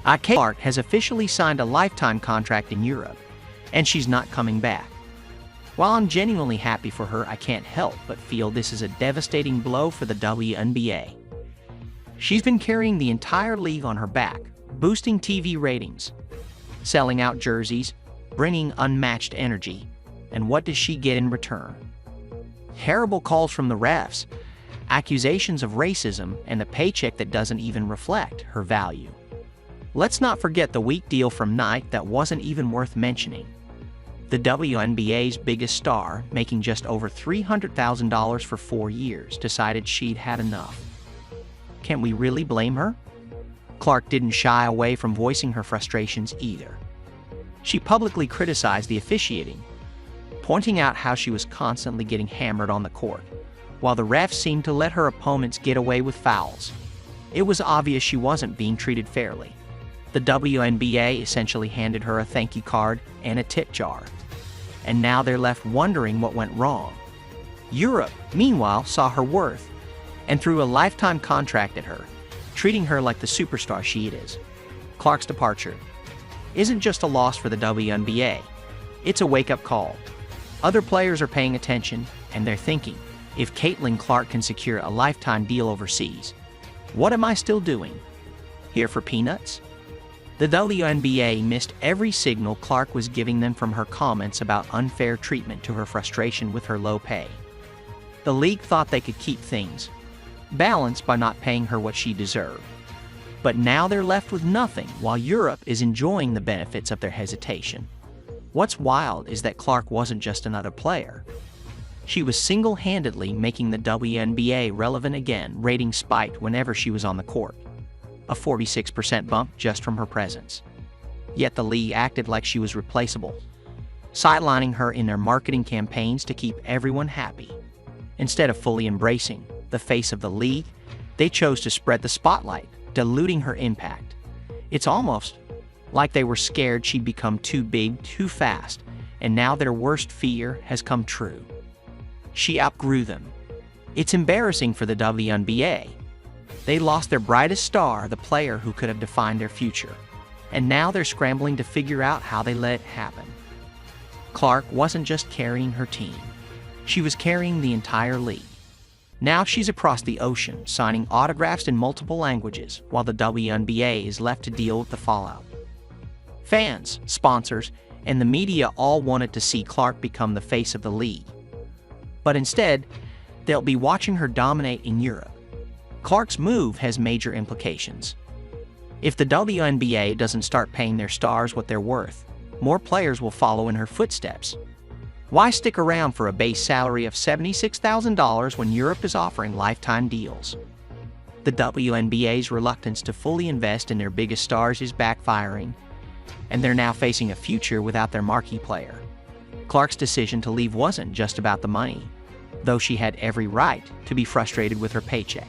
Caitlin Clark has officially signed a lifetime contract in Europe, and she's not coming back. While I'm genuinely happy for her, I can't help but feel this is a devastating blow for the WNBA. She's been carrying the entire league on her back, boosting TV ratings, selling out jerseys, bringing unmatched energy, and what does she get in return? Terrible calls from the refs, accusations of racism, and a paycheck that doesn't even reflect her value. Let's not forget the weak deal from Nike that wasn't even worth mentioning. The WNBA's biggest star, making just over $300,000 for 4 years, decided she'd had enough. Can we really blame her? Clark didn't shy away from voicing her frustrations either. She publicly criticized the officiating, pointing out how she was constantly getting hammered on the court, while the refs seemed to let her opponents get away with fouls. It was obvious she wasn't being treated fairly. The WNBA essentially handed her a thank you card and a tip jar. And now they're left wondering what went wrong. Europe, meanwhile, saw her worth and threw a lifetime contract at her, treating her like the superstar she is. Clark's departure isn't just a loss for the WNBA, it's a wake-up call. Other players are paying attention, and they're thinking, if Caitlin Clark can secure a lifetime deal overseas, what am I still doing? Here for peanuts? The WNBA missed every signal Clark was giving them, from her comments about unfair treatment to her frustration with her low pay. The league thought they could keep things balanced by not paying her what she deserved. But now they're left with nothing, while Europe is enjoying the benefits of their hesitation. What's wild is that Clark wasn't just another player. She was single-handedly making the WNBA relevant again. Ratings spiked whenever she was on the court, a 46% bump just from her presence. Yet the league acted like she was replaceable, sidelining her in their marketing campaigns to keep everyone happy. Instead of fully embracing the face of the league, they chose to spread the spotlight, diluting her impact. It's almost like they were scared she'd become too big too fast, and now their worst fear has come true. She outgrew them. It's embarrassing for the WNBA. They lost their brightest star, the player who could have defined their future, and now they're scrambling to figure out how they let it happen. Clark wasn't just carrying her team. She was carrying the entire league. Now she's across the ocean, signing autographs in multiple languages, while the WNBA is left to deal with the fallout. Fans, sponsors, and the media all wanted to see Clark become the face of the league. But instead, they'll be watching her dominate in Europe. Clark's move has major implications. If the WNBA doesn't start paying their stars what they're worth, more players will follow in her footsteps. Why stick around for a base salary of $76,000 when Europe is offering lifetime deals? The WNBA's reluctance to fully invest in their biggest stars is backfiring, and they're now facing a future without their marquee player. Clark's decision to leave wasn't just about the money, though she had every right to be frustrated with her paycheck.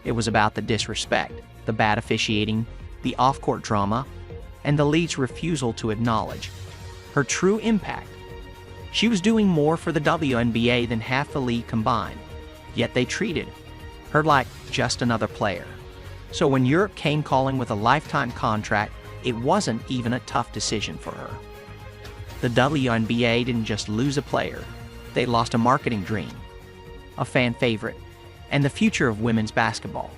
It was about the disrespect, the bad officiating, the off-court drama, and the league's refusal to acknowledge her true impact. She was doing more for the WNBA than half the league combined, yet they treated her like just another player. So when Europe came calling with a lifetime contract, it wasn't even a tough decision for her. The WNBA didn't just lose a player, they lost a marketing dream, a fan favorite, and the future of women's basketball.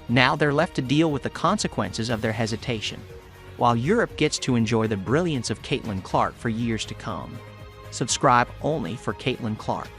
Now they're left to deal with the consequences of their hesitation, while Europe gets to enjoy the brilliance of Caitlin Clark for years to come. Subscribe only for Caitlin Clark.